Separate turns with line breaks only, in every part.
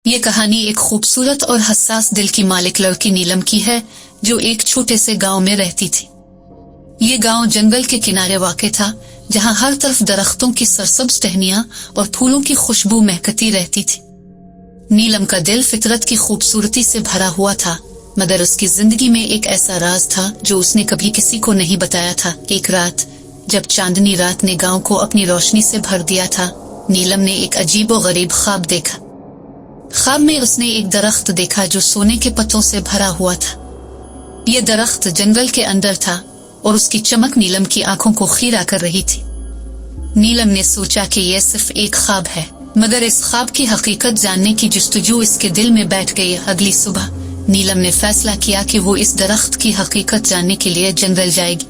ये कहानी एक खूबसूरत और हसास दिल की मालिक लड़की नीलम की है, जो एक छोटे से गांव में रहती थी। ये गांव जंगल के किनारे वाक़ था, जहां हर तरफ दरख्तों की सरसब्ज टहनियां और फूलों की खुशबू महकती रहती थी। नीलम का दिल फितरत की खूबसूरती से भरा हुआ था, मगर उसकी जिंदगी में एक ऐसा राज था जो उसने कभी किसी को नहीं बताया था। एक रात, जब चांदनी रात ने गांव को अपनी रोशनी से भर दिया था, नीलम ने एक अजीब और गरीब ख्वाब देखा। ख्वाब में उसने एक दरख्त देखा जो सोने के पत्तों से भरा हुआ था। यह दरख्त जंगल के अंदर था और उसकी चमक नीलम की आंखों को खीरा कर रही थी। नीलम ने सोचा कि यह सिर्फ एक ख्वाब है, मगर इस ख्वाब की हकीकत जानने की जस्तजू इसके दिल में बैठ गई। अगली सुबह नीलम ने फैसला किया कि वो इस दरख्त की हकीकत जानने के लिए जंगल जाएगी।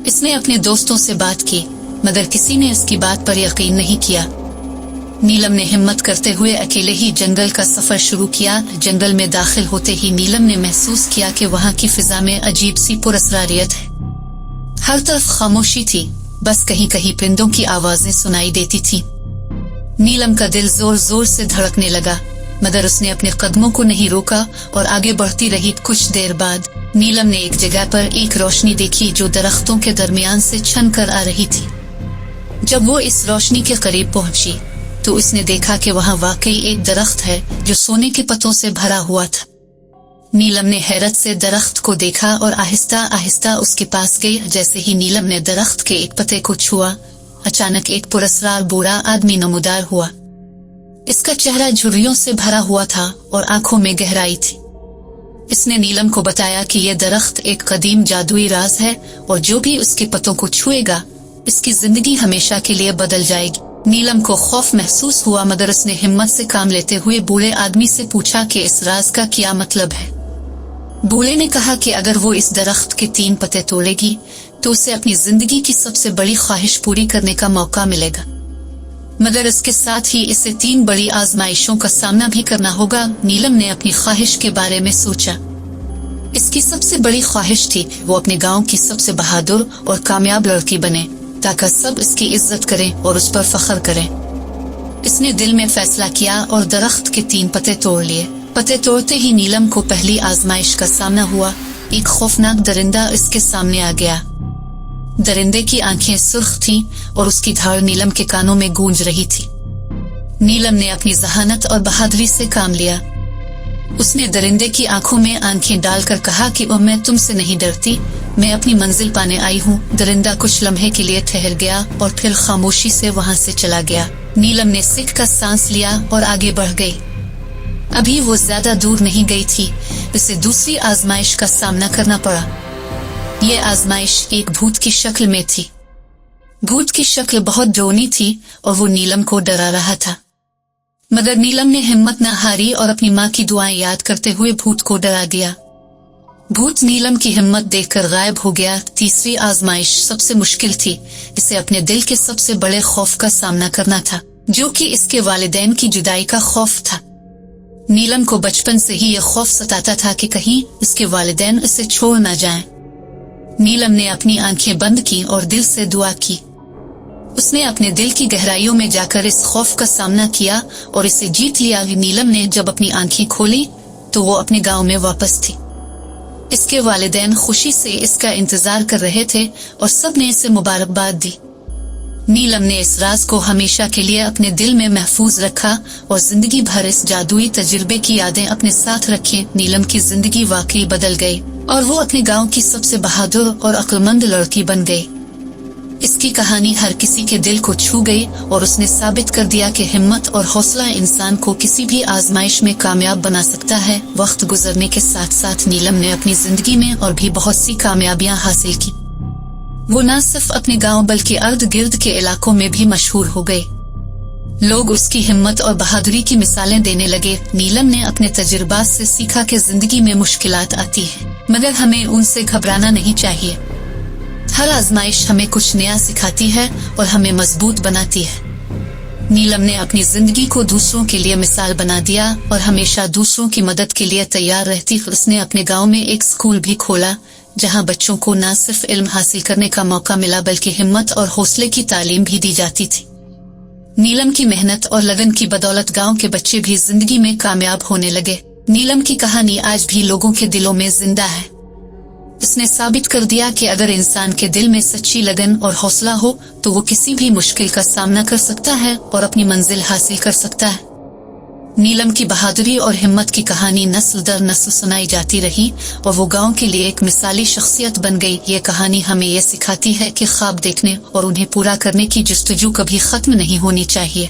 इसने अपने दोस्तों से बात की, मगर किसी ने इसकी बात पर यकीन नहीं किया। नीलम ने हिम्मत करते हुए अकेले ही जंगल का सफर शुरू किया। जंगल में दाखिल होते ही नीलम ने महसूस किया कि वहां की फिजा में अजीब सी पुरअसरारियत है। हर तरफ खामोशी थी, बस कहीं कहीं परिंदों की आवाजें सुनाई देती थी। नीलम का दिल जोर जोर से धड़कने लगा, मगर उसने अपने कदमों को नहीं रोका और आगे बढ़ती रही। कुछ देर बाद नीलम ने एक जगह पर एक रोशनी देखी जो दरख्तों के दरमियान से छन कर आ रही थी। जब वो इस रोशनी के करीब पहुंची तो उसने देखा कि वहां वाकई एक दरख्त है जो सोने के पत्तों से भरा हुआ था। नीलम ने हैरत से दरख्त को देखा और आहिस्ता आहिस्ता उसके पास गई। जैसे ही नीलम ने दरख्त के एक पत्ते को छुआ, अचानक एक पुरस्कार बूढ़ा आदमी नमूदार हुआ। इसका चेहरा झुर्रियों से भरा हुआ था और आंखों में गहराई थी। इसने नीलम को बताया कि यह दरख्त एक कदीम जादुई राज है और जो भी उसके पत्तों को छुएगा, इसकी जिंदगी हमेशा के लिए बदल जाएगी। नीलम को खौफ महसूस हुआ, मगर उसने हिम्मत से काम लेते हुए बूढ़े आदमी से पूछा कि इस राज का क्या मतलब है। बूढ़े ने कहा कि अगर वो इस दरख्त के 3 पत्ते तोड़ेगी तो उसे अपनी जिंदगी की सबसे बड़ी ख्वाहिश पूरी करने का मौका मिलेगा, मगर इसके साथ ही इसे 3 बड़ी आजमाइशों का सामना भी करना होगा। नीलम ने अपनी ख्वाहिश के बारे में सोचा। इसकी सबसे बड़ी ख्वाहिश थी वो अपने गांव की सबसे बहादुर और कामयाब लड़की बने, ताकि सब इसकी इज्जत करें और उस पर फख्र करें। इसने दिल में फैसला किया और दरख्त के 3 पत्ते तोड़ लिए। पत्ते तोड़ते ही नीलम को पहली आजमाइश का सामना हुआ। एक खौफनाक दरिंदा इसके सामने आ गया। दरिंदे की आंखें सुर्ख थीं और उसकी धार नीलम के कानों में गूंज रही थी। नीलम ने अपनी जहानत और बहादुरी से काम लिया। उसने दरिंदे की आंखों में आंखें डालकर कहा कि मैं तुमसे नहीं डरती, मैं अपनी मंजिल पाने आई हूँ। दरिंदा कुछ लम्हे के लिए ठहर गया और फिर खामोशी से वहां से चला गया। नीलम ने सिक का सांस लिया और आगे बढ़ गई। अभी वो ज्यादा दूर नहीं गई थी, इसे दूसरी आजमाइश का सामना करना पड़ा। ये आजमाइश एक भूत की शक्ल में थी। भूत की शक्ल बहुत डरावनी थी और वो नीलम को डरा रहा था, मगर नीलम ने हिम्मत न हारी और अपनी माँ की दुआएं याद करते हुए भूत को डरा दिया। भूत नीलम की हिम्मत देखकर गायब हो गया। तीसरी आजमाइश सबसे मुश्किल थी। इसे अपने दिल के सबसे बड़े खौफ का सामना करना था, जो कि इसके वालिदैन की जुदाई का खौफ था। नीलम को बचपन से ही यह खौफ सताता था कि कहीं इसके वालिदैन इसे छोड़ न जाएं। नीलम ने अपनी आंखें बंद की और दिल से दुआ की। उसने अपने दिल की गहराइयों में जाकर इस खौफ का सामना किया और इसे जीत लिया। नीलम ने जब अपनी आंखें खोली तो वो अपने गांव में वापस थी। इसके वालिदैन खुशी से इसका इंतजार कर रहे थे और सब ने इसे मुबारकबाद दी। नीलम ने इस राज को हमेशा के लिए अपने दिल में महफूज रखा और जिंदगी भर इस जादुई तजुर्बे की यादें अपने साथ रखी। नीलम की जिंदगी वाकई बदल गई और वो अपने गांव की सबसे बहादुर और अक्लमंद लड़की बन गई। इसकी कहानी हर किसी के दिल को छू गई और उसने साबित कर दिया कि हिम्मत और हौसला इंसान को किसी भी आजमाइश में कामयाब बना सकता है। वक्त गुजरने के साथ साथ नीलम ने अपनी जिंदगी में और भी बहुत सी कामयाबियां हासिल की। वो न सिर्फ अपने गांव बल्कि अर्द गिर्द के इलाकों में भी मशहूर हो गई। लोग उसकी हिम्मत और बहादुरी की मिसालें देने लगे। नीलम ने अपने तजुर्बात से सीखा कि जिंदगी में मुश्किलात आती है, मगर हमें उनसे घबराना नहीं चाहिए। हर आजमाइश हमें कुछ नया सिखाती है और हमें मजबूत बनाती है। नीलम ने अपनी जिंदगी को दूसरों के लिए मिसाल बना दिया और हमेशा दूसरों की मदद के लिए तैयार रहती। उसने अपने गांव में एक स्कूल भी खोला, जहां बच्चों को न सिर्फ इल्म हासिल करने का मौका मिला बल्कि हिम्मत और हौसले की तालीम भी दी जाती थी। नीलम की मेहनत और लगन की बदौलत गांव के बच्चे भी जिंदगी में कामयाब होने लगे। नीलम की कहानी आज भी लोगों के दिलों में जिंदा है। इसने साबित कर दिया कि अगर इंसान के दिल में सच्ची लगन और हौसला हो तो वो किसी भी मुश्किल का सामना कर सकता है और अपनी मंजिल हासिल कर सकता है। नीलम की बहादुरी और हिम्मत की कहानी नस्ल दर नस्ल सुनाई जाती रही और वो गांव के लिए एक मिसाली शख्सियत बन गई। ये कहानी हमें ये सिखाती है कि ख्वाब देखने और उन्हें पूरा करने की जस्तजू कभी खत्म नहीं होनी चाहिए।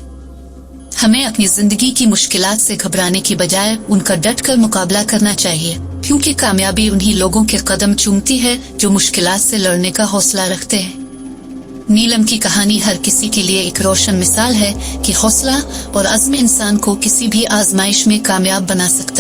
हमें अपनी जिंदगी की मुश्किलात से घबराने की बजाय उनका डटकर मुकाबला करना चाहिए, क्योंकि कामयाबी उन्हीं लोगों के कदम चूमती है जो मुश्किलात से लड़ने का हौसला रखते हैं। नीलम की कहानी हर किसी के लिए एक रोशन मिसाल है कि हौसला और अज़्म इंसान को किसी भी आजमाइश में कामयाब बना सकता है।